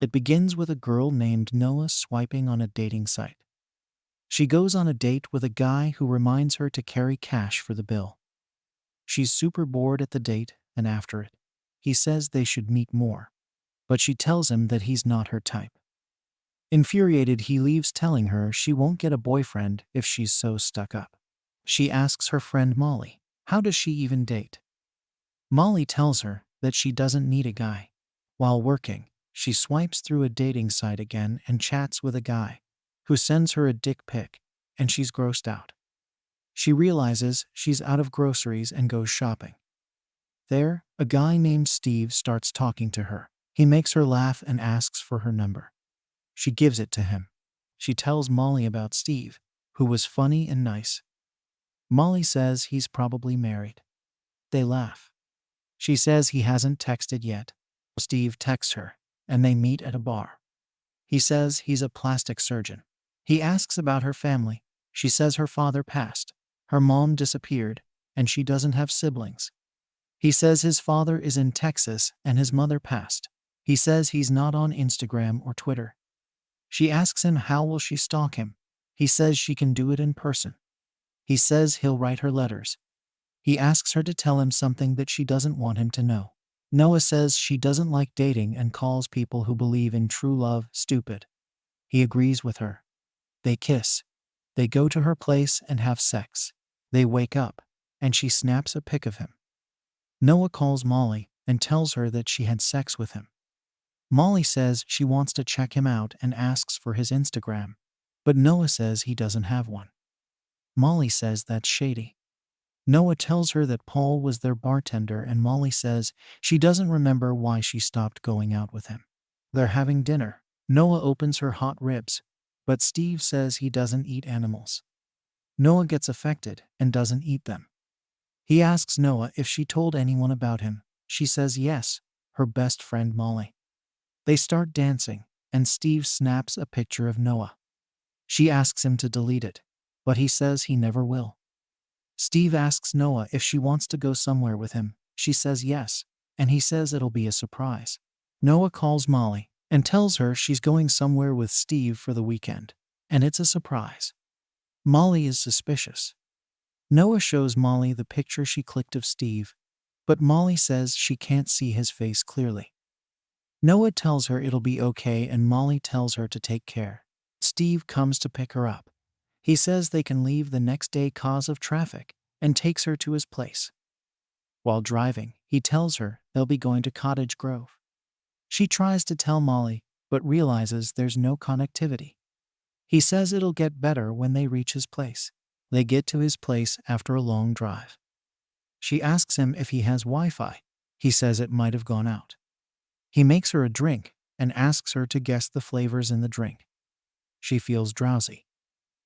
It begins with a girl named Noah swiping on a dating site. She goes on a date with a guy who reminds her to carry cash for the bill. She's super bored at the date, and after it, he says they should meet more. But she tells him that he's not her type. Infuriated, he leaves, telling her she won't get a boyfriend if she's so stuck up. She asks her friend Molly, how does she even date? Molly tells her that she doesn't need a guy. While working, she swipes through a dating site again and chats with a guy who sends her a dick pic, and she's grossed out. She realizes she's out of groceries and goes shopping. There, a guy named Steve starts talking to her. He makes her laugh and asks for her number. She gives it to him. She tells Molly about Steve, who was funny and nice. Molly says he's probably married. They laugh. She says he hasn't texted yet. Steve texts her, and they meet at a bar. He says he's a plastic surgeon. He asks about her family. She says her father passed. Her mom disappeared, and she doesn't have siblings. He says his father is in Texas and his mother passed. He says he's not on Instagram or Twitter. She asks him how will she stalk him. He says she can do it in person. He says he'll write her letters. He asks her to tell him something that she doesn't want him to know. Noah says she doesn't like dating and calls people who believe in true love stupid. He agrees with her. They kiss. They go to her place and have sex. They wake up, and she snaps a pic of him. Noah calls Molly and tells her that she had sex with him. Molly says she wants to check him out and asks for his Instagram, but Noah says he doesn't have one. Molly says that's shady. Noah tells her that Paul was their bartender, and Molly says she doesn't remember why she stopped going out with him. They're having dinner. Noah opens her hot ribs, but Steve says he doesn't eat animals. Noah gets affected and doesn't eat them. He asks Noah if she told anyone about him. She says yes, her best friend Molly. They start dancing, and Steve snaps a picture of Noah. She asks him to delete it, but he says he never will. Steve asks Noah if she wants to go somewhere with him. She says yes, and he says it'll be a surprise. Noah calls Molly and tells her she's going somewhere with Steve for the weekend, and it's a surprise. Molly is suspicious. Noah shows Molly the picture she clicked of Steve, but Molly says she can't see his face clearly. Noah tells her it'll be okay, and Molly tells her to take care. Steve comes to pick her up. He says they can leave the next day cause of traffic and takes her to his place. While driving, he tells her they'll be going to Cottage Grove. She tries to tell Molly, but realizes there's no connectivity. He says it'll get better when they reach his place. They get to his place after a long drive. She asks him if he has Wi-Fi. He says it might have gone out. He makes her a drink and asks her to guess the flavors in the drink. She feels drowsy.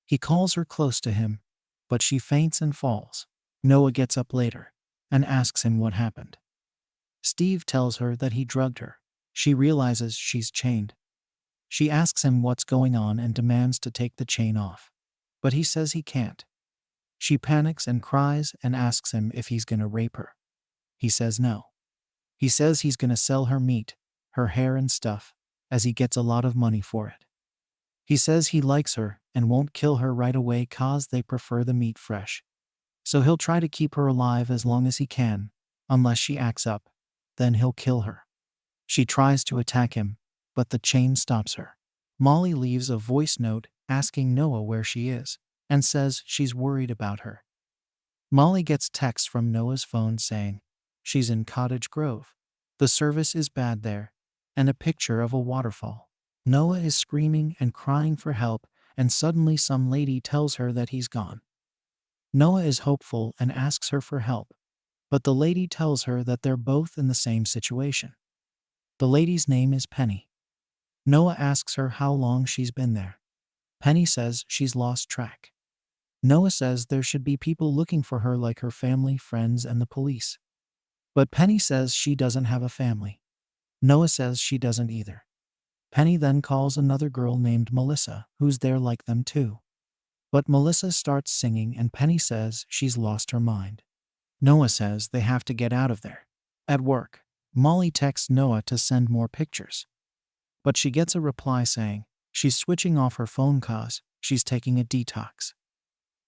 He calls her close to him, but she faints and falls. Noah gets up later and asks him what happened. Steve tells her that he drugged her. She realizes she's chained. She asks him what's going on and demands to take the chain off, but he says he can't. She panics and cries and asks him if he's gonna rape her. He says no. He says he's gonna sell her meat, her hair and stuff, as he gets a lot of money for it. He says he likes her and won't kill her right away cause they prefer the meat fresh. So he'll try to keep her alive as long as he can, unless she acts up, then he'll kill her. She tries to attack him, but the chain stops her. Molly leaves a voice note asking Noah where she is, and says she's worried about her. Molly gets text from Noah's phone saying she's in Cottage Grove. The service is bad there, and a picture of a waterfall. Noah is screaming and crying for help, and suddenly some lady tells her that he's gone. Noah is hopeful and asks her for help, but the lady tells her that they're both in the same situation. The lady's name is Penny. Noah asks her how long she's been there. Penny says she's lost track. Noah says there should be people looking for her like her family, friends, and the police. But Penny says she doesn't have a family. Noah says she doesn't either. Penny then calls another girl named Melissa, who's there like them too. But Melissa starts singing and Penny says she's lost her mind. Noah says they have to get out of there. At work, Molly texts Noah to send more pictures. But she gets a reply saying she's switching off her phone cause she's taking a detox.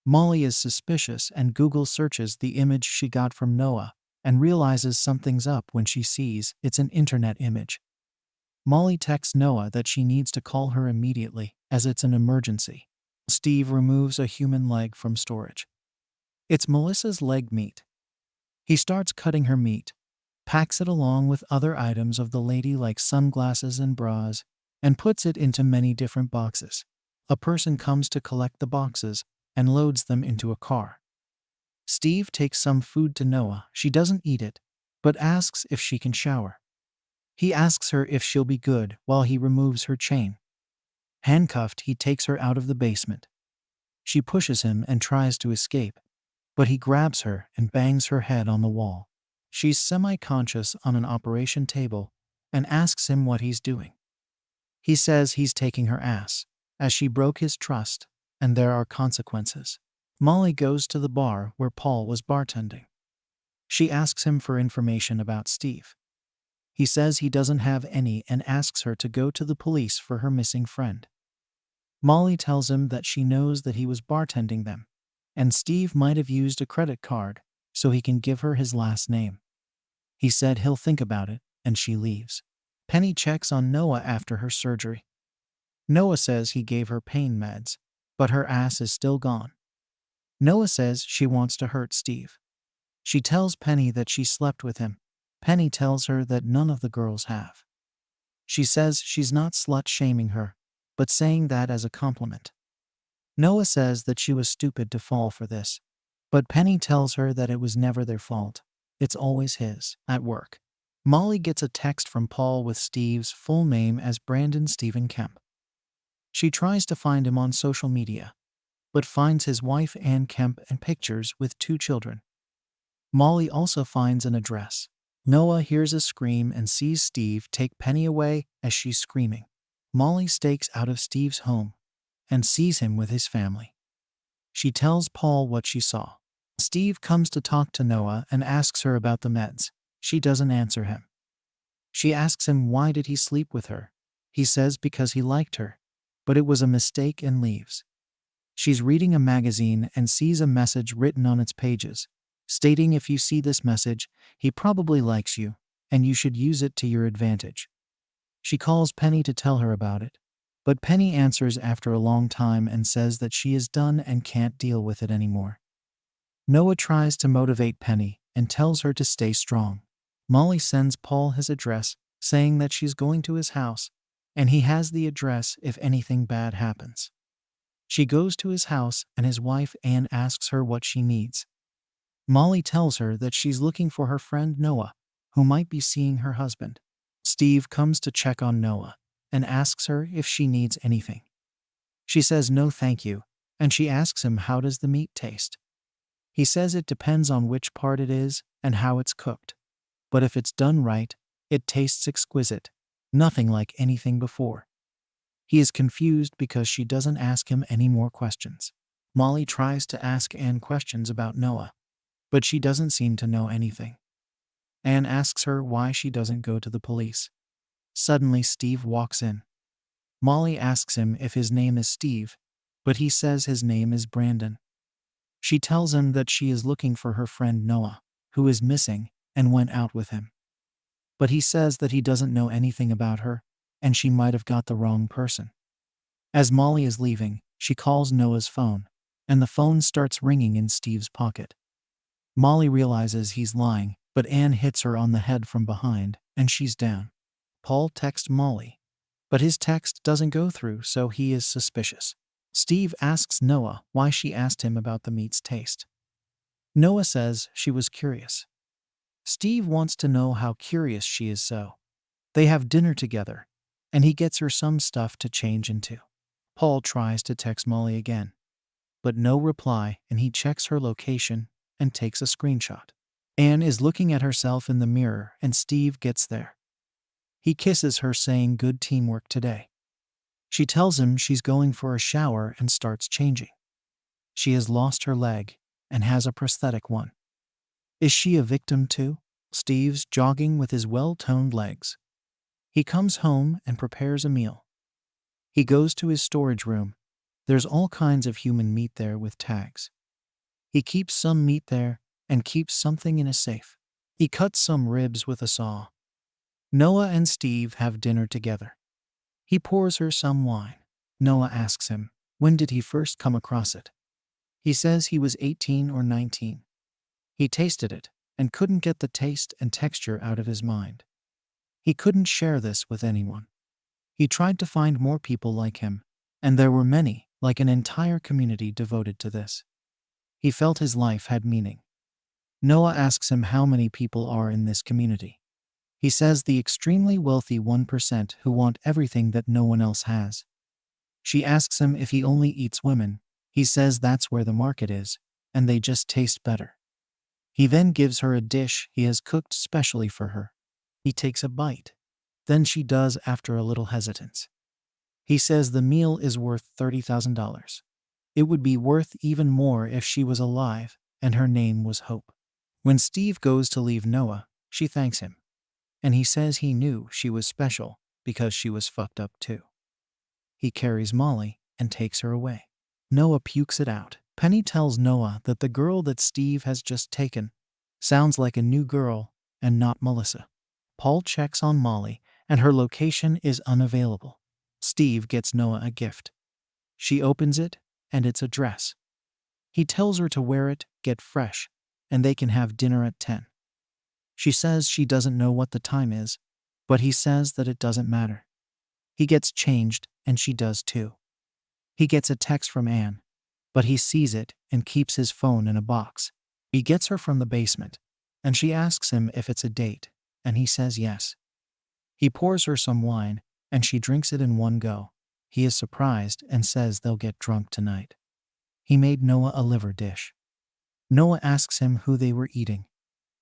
Molly is suspicious and Google searches the image she got from Noah and realizes something's up when she sees it's an internet image. Molly texts Noah that she needs to call her immediately as it's an emergency. Steve removes a human leg from storage. It's Melissa's leg meat. He starts cutting her meat, packs it along with other items of the lady like sunglasses and bras, and puts it into many different boxes. A person comes to collect the boxes and loads them into a car. Steve takes some food to Noah. She doesn't eat it, but asks if she can shower. He asks her if she'll be good while he removes her chain. Handcuffed, he takes her out of the basement. She pushes him and tries to escape, but he grabs her and bangs her head on the wall. She's semi-conscious on an operation table and asks him what he's doing. He says he's taking her ass, as she broke his trust, and there are consequences. Molly goes to the bar where Paul was bartending. She asks him for information about Steve. He says he doesn't have any and asks her to go to the police for her missing friend. Molly tells him that she knows that he was bartending them, and Steve might have used a credit card so he can give her his last name. He said he'll think about it, and she leaves. Penny checks on Noah after her surgery. Noah says he gave her pain meds, but her ass is still gone. Noah says she wants to hurt Steve. She tells Penny that she slept with him. Penny tells her that none of the girls have. She says she's not slut-shaming her, but saying that as a compliment. Noah says that she was stupid to fall for this, but Penny tells her that it was never their fault. It's always his. At work, Molly gets a text from Paul with Steve's full name as Brandon Stephen Kemp. She tries to find him on social media, but finds his wife Ann Kemp and pictures with 2 children. Molly also finds an address. Noah hears a scream and sees Steve take Penny away as she's screaming. Molly stakes out of Steve's home and sees him with his family. She tells Paul what she saw. Steve comes to talk to Noah and asks her about the meds. She doesn't answer him. She asks him why did he sleep with her. He says because he liked her, but it was a mistake and leaves. She's reading a magazine and sees a message written on its pages, stating if you see this message, he probably likes you, and you should use it to your advantage. She calls Penny to tell her about it, but Penny answers after a long time and says that she is done and can't deal with it anymore. Noah tries to motivate Penny and tells her to stay strong. Molly sends Paul his address, saying that she's going to his house, and he has the address if anything bad happens. She goes to his house and his wife Ann asks her what she needs. Molly tells her that she's looking for her friend Noah, who might be seeing her husband. Steve comes to check on Noah and asks her if she needs anything. She says no thank you, and she asks him how does the meat taste. He says it depends on which part it is and how it's cooked, but if it's done right, it tastes exquisite, nothing like anything before. He is confused because she doesn't ask him any more questions. Molly tries to ask Ann questions about Noah, but she doesn't seem to know anything. Ann asks her why she doesn't go to the police. Suddenly Steve walks in. Molly asks him if his name is Steve, but he says his name is Brandon. She tells him that she is looking for her friend Noah, who is missing and went out with him. But he says that he doesn't know anything about her, and she might have got the wrong person. As Molly is leaving, she calls Noah's phone, and the phone starts ringing in Steve's pocket. Molly realizes he's lying, but Ann hits her on the head from behind, and she's down. Paul texts Molly, but his text doesn't go through, so he is suspicious. Steve asks Noah why she asked him about the meat's taste. Noah says she was curious. Steve wants to know how curious she is, so they have dinner together, and he gets her some stuff to change into. Paul tries to text Molly again, but no reply, and he checks her location and takes a screenshot. Ann is looking at herself in the mirror, and Steve gets there. He kisses her, saying good teamwork today. She tells him she's going for a shower and starts changing. She has lost her leg and has a prosthetic one. Is she a victim too? Steve's jogging with his well-toned legs. He comes home and prepares a meal. He goes to his storage room. There's all kinds of human meat there with tags. He keeps some meat there and keeps something in a safe. He cuts some ribs with a saw. Noah and Steve have dinner together. He pours her some wine. Noah asks him, when did he first come across it? He says he was 18 or 19. He tasted it and couldn't get the taste and texture out of his mind. He couldn't share this with anyone. He tried to find more people like him, and there were many, like an entire community devoted to this. He felt his life had meaning. Noah asks him how many people are in this community. He says the extremely wealthy 1% who want everything that no one else has. She asks him if he only eats women. He says that's where the market is, and they just taste better. He then gives her a dish he has cooked specially for her. He takes a bite. Then she does after a little hesitance. He says the meal is worth $30,000. It would be worth even more if she was alive, and her name was Hope. When Steve goes to leave Noah, she thanks him. And he says he knew she was special because she was fucked up too. He carries Molly and takes her away. Noah pukes it out. Penny tells Noah that the girl that Steve has just taken sounds like a new girl and not Melissa. Paul checks on Molly and her location is unavailable. Steve gets Noah a gift. She opens it and it's a dress. He tells her to wear it, get fresh, and they can have dinner at 10. She says she doesn't know what the time is, but he says that it doesn't matter. He gets changed and she does too. He gets a text from Anne, but he sees it and keeps his phone in a box. He gets her from the basement, and she asks him if it's a date, and he says yes. He pours her some wine, and she drinks it in one go. He is surprised and says they'll get drunk tonight. He made Noah a liver dish. Noah asks him who they were eating.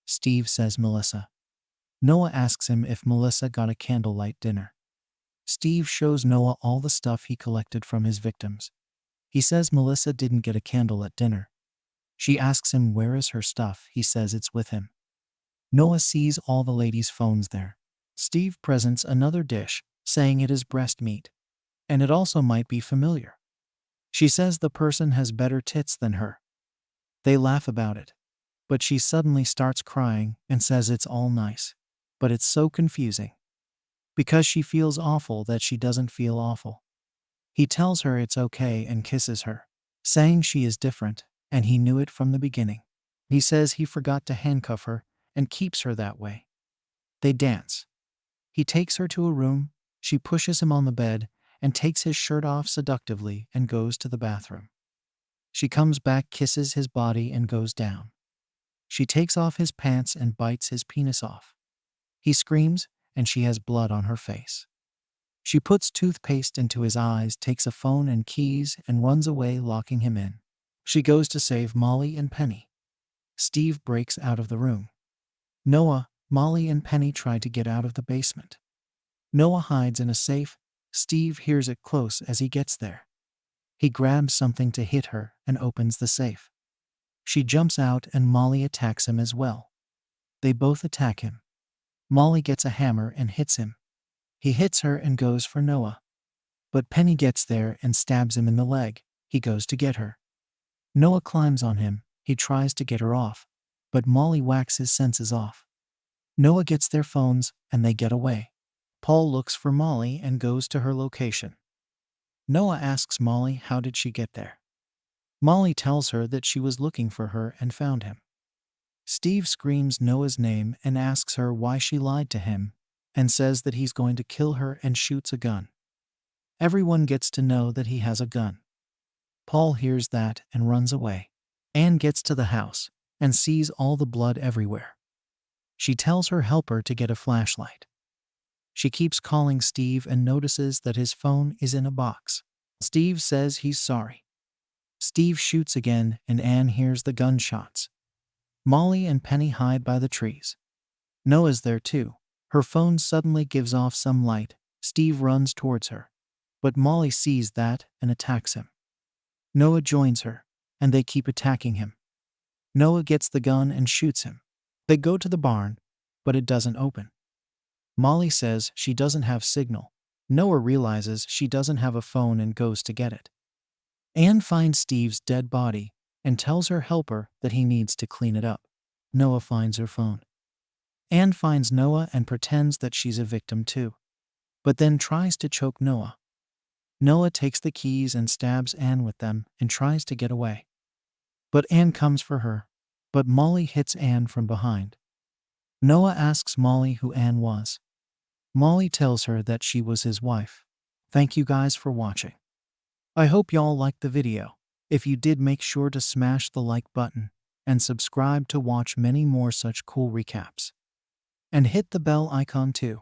Steve says Melissa. Noah asks him if Melissa got a candlelight dinner. Steve shows Noah all the stuff he collected from his victims. He says Melissa didn't get a candle at dinner. She asks him where is her stuff. He says it's with him. Noah sees all the ladies' phones there. Steve presents another dish, saying it is breast meat. And it also might be familiar. She says the person has better tits than her. They laugh about it. But she suddenly starts crying and says it's all nice. But it's so confusing. Because she feels awful that she doesn't feel awful. He tells her it's okay and kisses her, saying she is different, and he knew it from the beginning. He says he forgot to handcuff her and keeps her that way. They dance. He takes her to a room, she pushes him on the bed and takes his shirt off seductively and goes to the bathroom. She comes back, kisses his body and goes down. She takes off his pants and bites his penis off. He screams and she has blood on her face. She puts toothpaste into his eyes, takes a phone and keys and runs away, locking him in. She goes to save Molly and Penny. Steve breaks out of the room. Noah, Molly and Penny try to get out of the basement. Noah hides in a safe. Steve hears it close as he gets there. He grabs something to hit her and opens the safe. She jumps out and Molly attacks him as well. They both attack him. Molly gets a hammer and hits him. He hits her and goes for Noah. But Penny gets there and stabs him in the leg. He goes to get her. Noah climbs on him. He tries to get her off, but Molly whacks his senses off. Noah gets their phones and they get away. Paul looks for Molly and goes to her location. Noah asks Molly how did she get there. Molly tells her that she was looking for her and found him. Steve screams Noah's name and asks her why she lied to him and says that he's going to kill her and shoots a gun. Everyone gets to know that he has a gun. Paul hears that and runs away. Anne gets to the house and sees all the blood everywhere. She tells her helper to get a flashlight. She keeps calling Steve and notices that his phone is in a box. Steve says he's sorry. Steve shoots again and Anne hears the gunshots. Molly and Penny hide by the trees. Noah's there too. Her phone suddenly gives off some light. Steve runs towards her. But Molly sees that and attacks him. Noah joins her, and they keep attacking him. Noah gets the gun and shoots him. They go to the barn, but it doesn't open. Molly says she doesn't have signal. Noah realizes she doesn't have a phone and goes to get it. Anne finds Steve's dead body and tells her helper that he needs to clean it up. Noah finds her phone. Anne finds Noah and pretends that she's a victim too, but then tries to choke Noah. Noah takes the keys and stabs Anne with them and tries to get away. But Anne comes for her, but Molly hits Anne from behind. Noah asks Molly who Anne was. Molly tells her that she was his wife. Thank you guys for watching. I hope y'all liked the video. If you did, make sure to smash the like button and subscribe to watch many more such cool recaps. And hit the bell icon too.